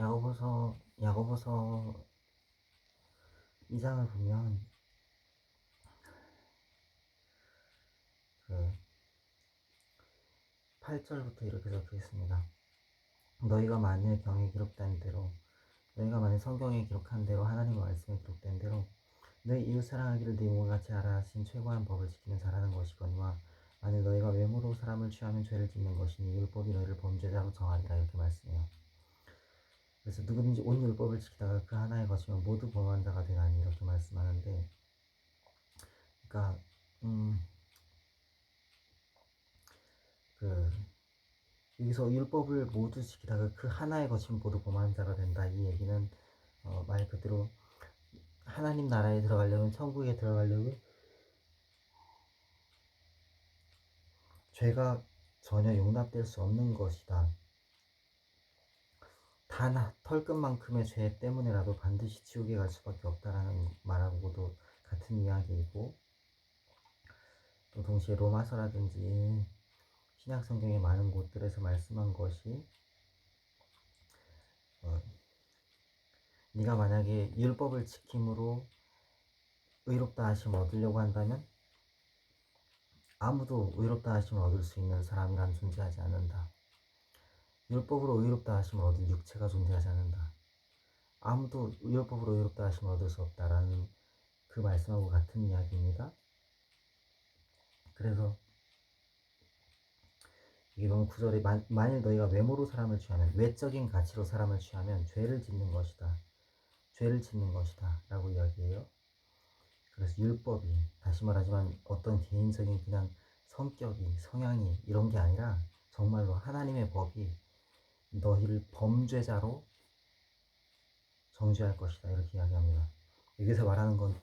야고보서 2장을 보면 그 8절부터 이렇게 적혀 있습니다. 너희가 만일 경에 기록된 대로, 너희가 만일 성경에 기록한 대로, 하나님의 말씀에 기록된 대로 너희 이웃 사랑하기를 네 몸과 같이 하라 하신 최고한 법을 지키면 잘하는 것이거니와, 만일 너희가 외모로 사람을 취하면 죄를 짓는 것이니 율법이 너희를 범죄자로 정하리라, 이렇게 말씀해요. 그래서 누구든지 온 율법을 지키다가 그 하나에 거치면 모두 범한 자가 되나니, 이렇게 말씀하는데, 그러니까 그 여기서 율법을 모두 지키다가 그 하나에 거치면 모두 범한 자가 된다, 이 얘기는 말 그대로 하나님 나라에 들어가려면, 천국에 들어가려면 죄가 전혀 용납될 수 없는 것이다. 단 털끝만큼의 죄 때문에라도 반드시 지옥에 갈 수밖에 없다라는 말하고도 같은 이야기이고, 또 동시에 로마서라든지 신약 성경의 많은 곳들에서 말씀한 것이, 네가 만약에 율법을 지킴으로 의롭다 하심을 얻으려고 한다면 아무도 의롭다 하심을 얻을 수 있는 사람이란 존재하지 않는다. 율법으로 의롭다 하심을 얻을 육체가 존재하지 않는다. 아무도 율법으로 의롭다 하심을 얻을 수 없다라는 그 말씀하고 같은 이야기입니다. 그래서 이게 너무 구절이, 만일 너희가 외모로 사람을 취하면, 외적인 가치로 사람을 취하면 죄를 짓는 것이다. 죄를 짓는 것이다 라고 이야기해요. 그래서 율법이, 다시 말하지만 어떤 개인적인 그냥 성격이, 성향이 이런 게 아니라 정말로 하나님의 법이 너희를 범죄자로 정죄할 것이다, 이렇게 이야기합니다. 여기서 말하는 건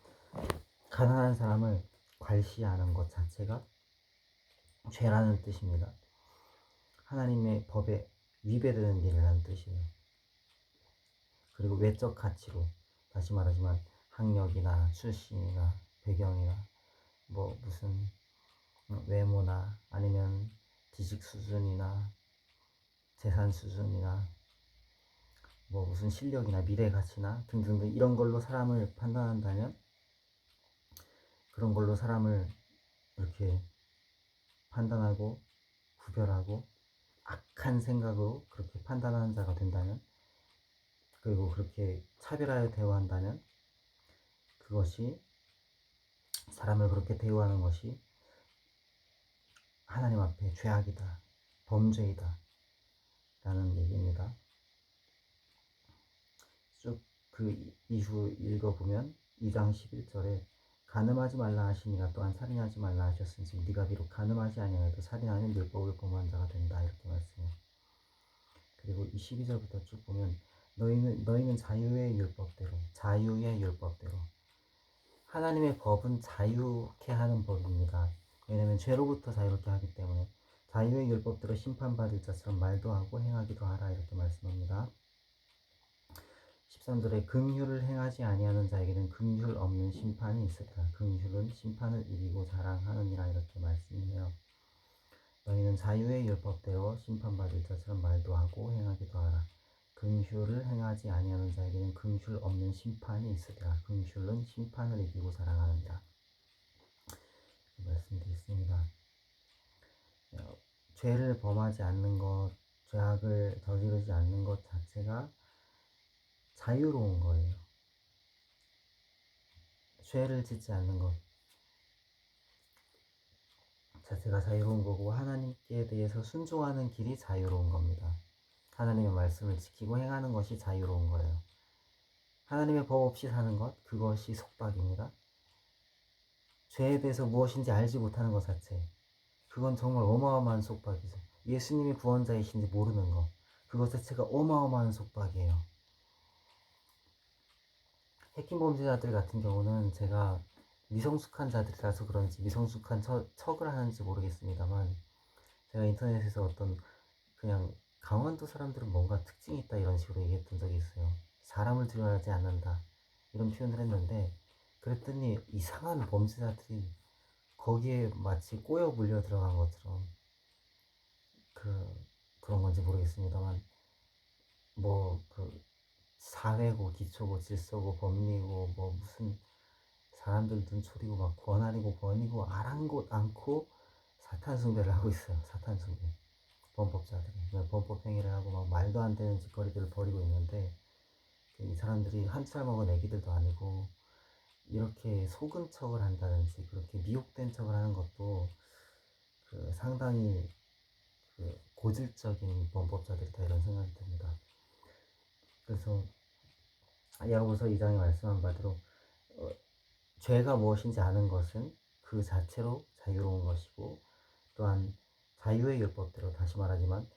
가난한 사람을 괄시하는 것 자체가 죄라는 뜻입니다. 하나님의 법에 위배되는 일이라는 뜻이에요. 그리고 외적 가치로, 다시 말하지만 학력이나 출신이나 배경이나 뭐 무슨 외모나 아니면 지식 수준이나 재산 수준이나 뭐 무슨 실력이나 미래 가치나 등등등 이런 걸로 사람을 판단한다면, 그런 걸로 사람을 이렇게 판단하고 구별하고 악한 생각으로 그렇게 판단하는 자가 된다면, 그리고 그렇게 차별하여 대우한다면, 그것이, 사람을 그렇게 대우하는 것이 하나님 앞에 죄악이다, 범죄이다 라는 얘기입니다. 쭉 그 이후 읽어보면 2장 11절에 간음하지 말라 하시니가 또한 살인하지 말라 하셨은지 네가 비록 간음하지 아니하여도 살인하면 율법을 범한 자가 된다, 이렇게 말씀해요. 그리고 22절부터 쭉 보면 너희는 자유의 율법대로, 하나님의 법은 자유케 하는 법입니다. 왜냐하면 죄로부터 자유롭게 하기 때문에 자유의 율법대로 심판받을 자처럼 말도 하고 행하기도 하라, 이렇게 말씀합니다. 13절에 긍휼을 행하지 아니하는 자에게는 긍휼 없는 심판이 있으리라. 긍휼은 심판을 이기고 자랑하느니라, 이렇게 말씀해요. 너희는 자유의 율법대로 심판받을 자처럼 말도 하고 행하기도 하라. 긍휼을 행하지 아니하는 자에게는 긍휼 없는 심판이 있으리라. 긍휼은 심판을 이기고 자랑하느니라, 말씀드렸습니다. 죄를 범하지 않는 것, 죄악을 저지르지 않는 것 자체가 자유로운 거예요. 죄를 짓지 않는 것 자체가 자유로운 거고, 하나님께 대해서 순종하는 길이 자유로운 겁니다. 하나님의 말씀을 지키고 행하는 것이 자유로운 거예요. 하나님의 법 없이 사는 것, 그것이 속박입니다. 죄에 대해서 무엇인지 알지 못하는 것 자체, 그건 정말 어마어마한 속박이죠. 예수님이 구원자이신지 모르는 것, 그것 자체가 어마어마한 속박이에요. 해킹 범죄자들 같은 경우는 제가 미성숙한 자들이라서 그런지 미성숙한 척을 하는지 모르겠습니다만, 제가 인터넷에서 어떤 그냥 강원도 사람들은 뭔가 특징이 있다 이런 식으로 얘기했던 적이 있어요. 사람을 두려워하지 않는다 이런 표현을 했는데, 그랬더니 이상한 범죄자들이 거기에 마치 꼬여 물려 들어간 것처럼, 그런 건지 모르겠습니다만, 뭐 사회고 기초고 질서고 법리고 뭐 무슨 사람들 눈초리고 막 권한이고 권위고 아랑곳 않고 사탄 숭배를 하고 있어요. 사탄 숭배. 범법자들이 범법 행위를 하고 막 말도 안 되는 짓거리들을 벌이고 있는데 이 사람들이 한 살 먹은 애기들도 아니고 이렇게 속은 척을 한다든지 그렇게 미혹된 척을 하는 것도 그 상당히 그 고질적인 범법자들이다 이런 생각이 듭니다. 그래서 야고보서 2장에 말씀한 바대로 어, 죄가 무엇인지 아는 것은 그 자체로 자유로운 것이고 또한 자유의 율법대로 다시 말하지만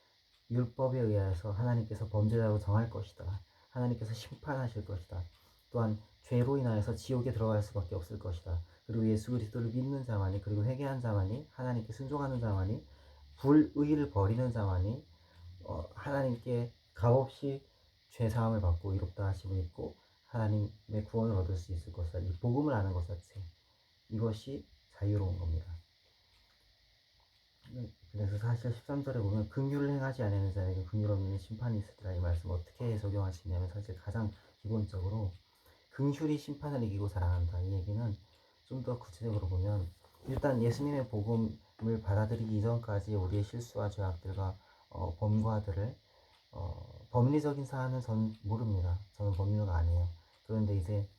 율법에 의하여서 하나님께서 범죄자로 정할 것이다. 하나님께서 심판하실 것이다. 또한 죄로 인하여서 지옥에 들어갈 수밖에 없을 것이다. 그리고 예수 그리스도를 믿는 자만이 그리고 회개한 자만이 하나님께 순종하는 자만이 불의를 버리는 자만이 하나님께 값없이 죄 사함을 받고 이롭다 하심을 입고 하나님의 구원을 얻을 수 있을 것이다. 이 복음을 아는 것 자체 이것이 자유로운 겁니다. 그래서 사실 13절에 보면 긍휼을 행하지 않는 자에게 긍휼 없는 심판이 있으리라 이 말씀 어떻게 적용할 수 있냐면 사실 가장 기본적으로 긍휼이 심판을 이기고 살아간다 이 얘기는 좀 더 구체적으로 보면 일단 예수님의 복음을 받아들이기 이전까지 우리의 실수와 죄악들과 범과들을 법리적인 사안은 전 모릅니다. 저는 법률가 아니에요. 그런데 이제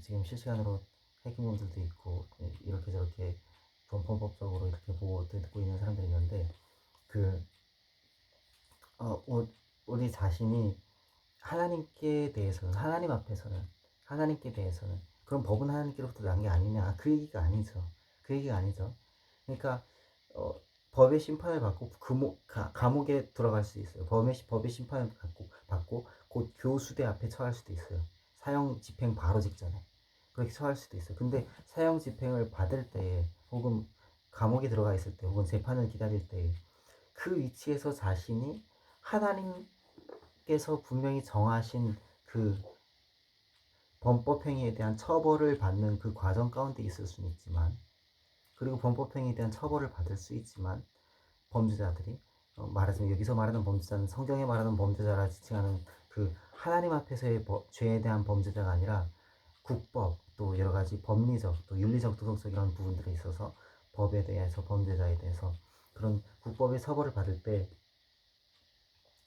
지금 실시간으로 해킹범들도 있고 이렇게 저렇게 범법적으로 이렇게 보고 듣고 있는 사람들이 있는데 그 우리 자신이 하나님께 대해서는 하나님께 대해서는 그럼 법은 하나님께로부터 난 게 아니냐 그 얘기가 아니죠. 그 얘기가 아니죠. 그러니까 어, 법의 심판을 받고 감옥에 들어갈 수 있어요. 법의 심판을 받고 곧 교수대 앞에 처할 수도 있어요. 사형 집행 바로 직전에 그렇게 처할 수도 있어요. 근데 사형 집행을 받을 때 혹은 감옥에 들어가 있을 때 혹은 재판을 기다릴 때 그 위치에서 자신이 하나님께서 분명히 정하신 그 범법행위에 대한 처벌을 받는 그 과정 가운데 있을 수는 있지만 그리고 범법행위에 대한 처벌을 받을 수 있지만 범죄자들이 말하자면 여기서 말하는 범죄자는 성경에 말하는 범죄자라 지칭하는 그 하나님 앞에서의 죄에 대한 범죄자가 아니라 국법 또 여러 가지 법리적 또 윤리적 도덕적 이런 부분들에 있어서 법에 대해서 범죄자에 대해서 그런 국법의 처벌을 받을 때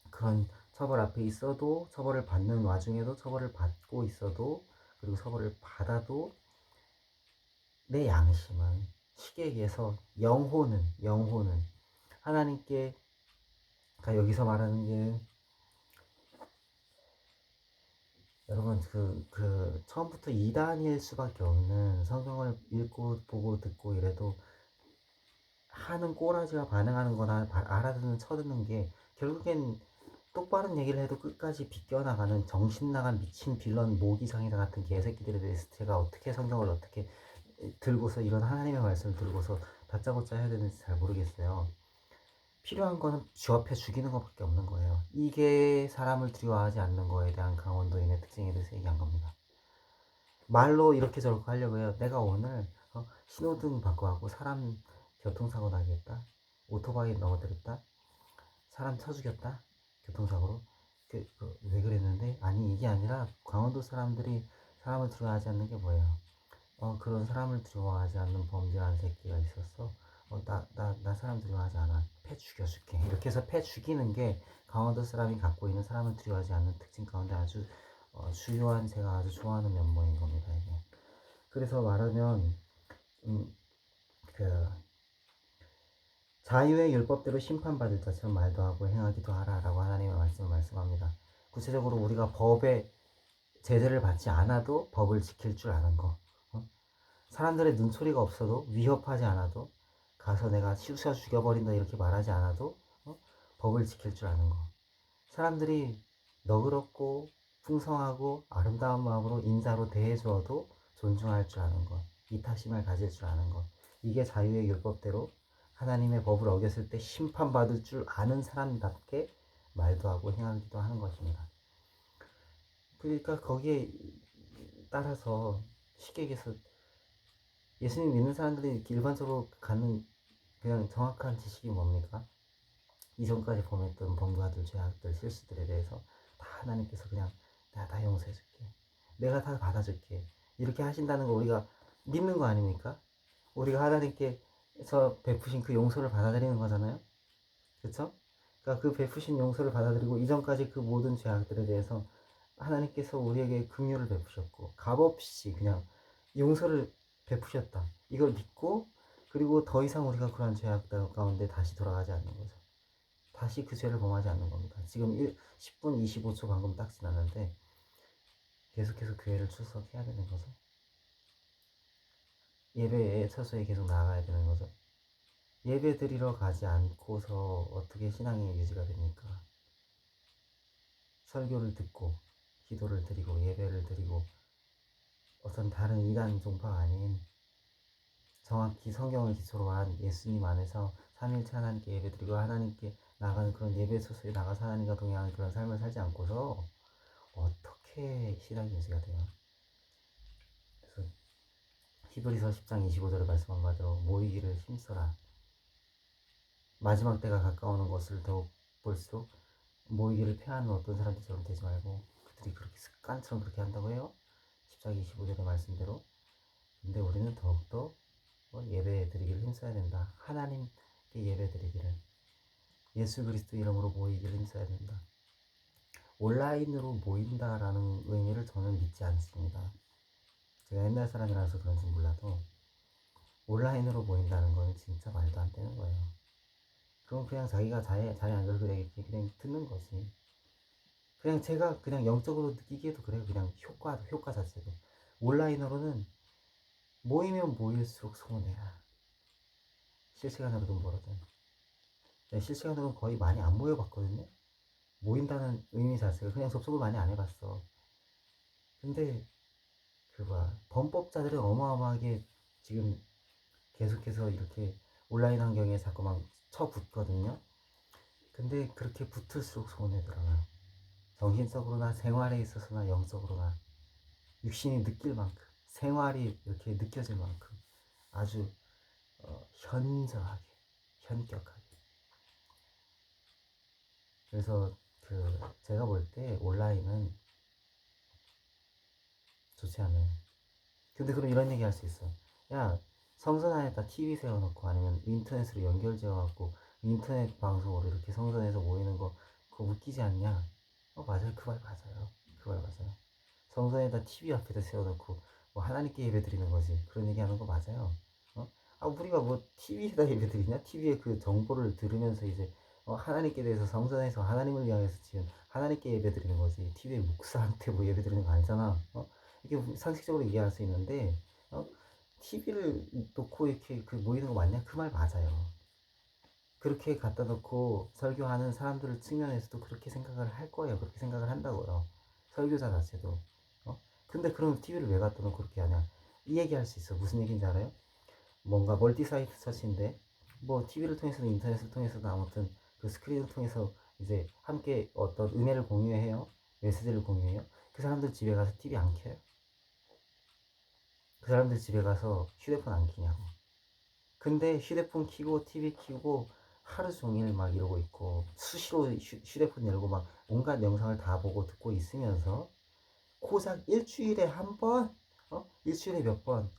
그런 처벌 앞에 있어도 처벌을 받는 와중에도 처벌을 받고 있어도 그리고 처벌을 받아도 내 양심은 쉽게 얘기해서 영혼은 하나님께 그러니까 여기서 말하는 게 여러분 처음부터 이단일 수밖에 없는 성경을 읽고 보고 듣고 이래도 하는 꼬라지와 반응하는 거나 알아듣는 쳐듣는 게 결국엔 똑바른 얘기를 해도 끝까지 비껴나가는 정신 나간 미친 빌런 모기상이다 같은 개새끼들에 대해서 제가 어떻게 성경을 어떻게 들고서 이런 하나님의 말씀을 들고서 다짜고짜 해야 되는지 잘 모르겠어요. 필요한 거는 쥐업해 죽이는 것밖에 없는 거예요. 이게 사람을 두려워하지 않는 거에 대한 강원도인의 특징에 대해서 얘기한 겁니다. 말로 이렇게 저렇게 하려고 해요. 내가 오늘 신호등 바꿔하고 사람 교통사고 나게 했다. 오토바이 넘어뜨렸다. 사람 쳐 죽였다. 교통사고로. 왜 그랬는데? 아니 이게 아니라 강원도 사람들이 사람을 두려워하지 않는 게 뭐예요? 그런 사람을 두려워하지 않는 범죄한 새끼가 있었어. 나 사람 두려워하지 않아. 패 죽여줄게. 이렇게 해서 패 죽이는 게 강원도 사람이 갖고 있는 사람을 두려워하지 않는 특징 가운데 아주 주요한 제가 아주 좋아하는 면모인 겁니다. 이게. 그래서 말하면 그 자유의 율법대로 심판받을 자처럼 말도 하고 행하기도 하라라고 하나님의 말씀을 말씀합니다. 구체적으로 우리가 법의 제재를 받지 않아도 법을 지킬 줄 아는 거. 사람들의 눈초리가 없어도 위협하지 않아도 가서 내가 쑤셔 죽여버린다 이렇게 말하지 않아도 법을 지킬 줄 아는 거. 사람들이 너그럽고 풍성하고 아름다운 마음으로 인자로 대해주어도 존중할 줄 아는 것. 이타심을 가질 줄 아는 것. 이게 자유의 율법대로 하나님의 법을 어겼을 때 심판받을 줄 아는 사람답게 말도 하고 행하기도 하는 것입니다. 그러니까 거기에 따라서 쉽게 얘기해서 예수님 믿는 사람들이 일반적으로 갖는 그냥 정확한 지식이 뭡니까? 이전까지 범했던 범과들, 죄악들, 실수들에 대해서 다 하나님께서 그냥 내가 다 용서해줄게. 내가 다 받아줄게. 이렇게 하신다는 거 우리가 믿는 거 아닙니까? 우리가 하나님께서 베푸신 그 용서를 받아들이는 거잖아요. 그쵸? 그러니까 그 베푸신 용서를 받아들이고 이전까지 그 모든 죄악들에 대해서 하나님께서 우리에게 긍휼을 베푸셨고 값없이 그냥 용서를 베푸셨다. 이걸 믿고 그리고 더 이상 우리가 그런 죄악 가운데 다시 돌아가지 않는 거죠. 다시 그 죄를 범하지 않는 겁니다. 지금 10분 25초 방금 딱 지났는데 계속해서 교회를 출석해야 되는 거죠. 예배에 처소에 계속 나가야 되는 거죠. 예배 드리러 가지 않고서 어떻게 신앙이 유지가 됩니까? 설교를 듣고 기도를 드리고 예배를 드리고 어떤 다른 이단 종파가 아닌 정확히 성경을 기초로 한 예수님 안에서 삼일체 하나님께 예배드리고 하나님께 나가는 그런 예배 소속에 나가서 하나님과 동행하는 그런 삶을 살지 않고서 어떻게 신앙이 유지가 돼요? 그래서 히브리서 10장 25절의 말씀 한마디로 모이기를 힘써라. 마지막 때가 가까우는 것을 더욱 볼수록 모이기를 패하는 어떤 사람들처럼 되지 말고 그들이 그렇게 습관처럼 그렇게 한다고 해요. 10장 25절의 말씀대로. 근데 우리는 더욱더 예배 드리기를 힘써야 된다. 하나님께 예배 드리기를 예수 그리스도 이름으로 모이기를 힘써야 된다. 온라인으로 모인다라는 의미를 저는 믿지 않습니다. 제가 옛날 사람이라서 그런지 몰라도 온라인으로 모인다는 건 진짜 말도 안 되는 거예요. 그럼 그냥 자기가 자리 앉아서 그냥 듣는 거지. 그냥 제가 그냥 영적으로 느끼기에도 그래요. 그냥 효과 자체도. 온라인으로는 모이면 모일수록 손해야. 실시간으로든 뭐라든. 실시간으로는 거의 많이 안 모여봤거든요. 모인다는 의미 자체가 그냥 접속을 많이 안 해봤어. 근데 범법자들이 어마어마하게 지금 계속해서 이렇게 온라인 환경에 자꾸만 쳐붙거든요. 근데 그렇게 붙을수록 손해더라고요. 정신적으로나 생활에 있어서나 영적으로나 육신이 느낄 만큼 생활이 이렇게 느껴질 만큼 아주 현저하게 현격하게. 그래서 제가 볼 때 온라인은 좋지 않아요. 근데 그럼 이런 얘기 할 수 있어. 야, 성전 안에다 TV 세워놓고 아니면 인터넷으로 연결지어갖고 인터넷 방송으로 이렇게 성전에서 모이는 거 그거 웃기지 않냐? 맞아요. 그 말 맞아요. 그 말 맞아요. 성전에다 TV 앞에다 세워놓고 뭐 하나님께 예배 드리는 거지. 그런 얘기 하는 거 맞아요. 우리가 뭐 TV에다 예배 드리냐? TV에 그 정보를 들으면서 이제 하나님께 대해서 성전에서 하나님을 위하여서 지은 하나님께 예배 드리는 거지. TV에 목사한테 뭐 예배 드리는 거 아니잖아. 이게 상식적으로 이해할 수 있는데 TV를 놓고 이렇게 모이는 거 맞냐? 그 말 맞아요. 그렇게 갖다 놓고 설교하는 사람들 측면에서도 그렇게 생각을 할 거예요. 그렇게 생각을 한다고요. 설교자 자체도. 근데 그럼 TV를 왜 갖다 놓고 그렇게 하냐? 이 얘기 할 수 있어. 무슨 얘기인지 알아요? 뭔가 멀티사이트 처치인데 뭐 TV를 통해서도 인터넷을 통해서도 아무튼 그 스크린을 통해서 이제 함께 어떤 은혜를 공유해요. 메시지를 공유해요. 그 사람들 집에 가서 TV 안 켜요. 그 사람들 집에 가서 휴대폰 안 켜냐고. 근데 휴대폰 켜고 TV 켜고 하루 종일 막 이러고 있고 수시로 휴대폰 열고 막 온갖 영상을 다 보고 듣고 있으면서 고작 일주일에 한 번, 일주일에 몇 번,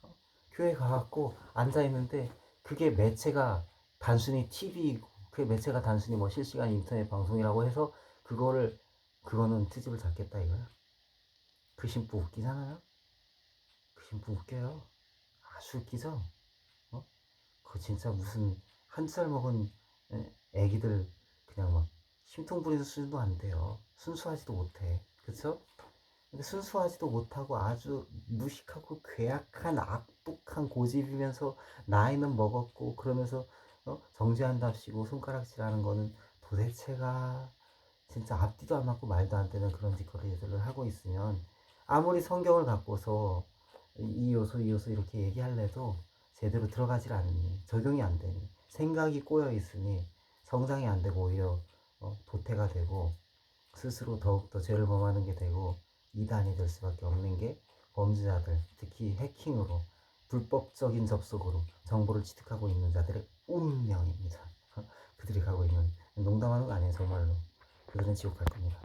교회 가갖고 앉아있는데 그게 매체가 단순히 TV이고 그 매체가 단순히 뭐 실시간 인터넷 방송이라고 해서 그거는 트집을 잡겠다 이거야. 그 신부 웃기잖아요? 그 신부 웃겨요. 아주 웃기죠? 그거 진짜 무슨 한 살 먹은 애기들 그냥 막 심통 부리는 수준도 안 돼요. 순수하지도 못해. 그쵸? 근데 순수하지도 못하고 아주 무식하고 괴악한 악독한 고집이면서 나이는 먹었고 그러면서 정죄한답시고 손가락질하는 거는 도대체가 진짜 앞뒤도 안 맞고 말도 안 되는 그런 짓거리들을 하고 있으면 아무리 성경을 갖고서 이 요소 이 요소 이렇게 얘기할래도 제대로 들어가질 않으니 적용이 안 되니 생각이 꼬여 있으니 성장이 안 되고 오히려 도태가 되고 스스로 더욱더 죄를 범하는 게 되고 이단이 될 수밖에 없는 게 범죄자들, 특히 해킹으로 불법적인 접속으로 정보를 취득하고 있는 자들의 운명입니다. 그들이 가고 있는 농담하는 거 아니에요 정말로. 그들은 지옥 갈 겁니다.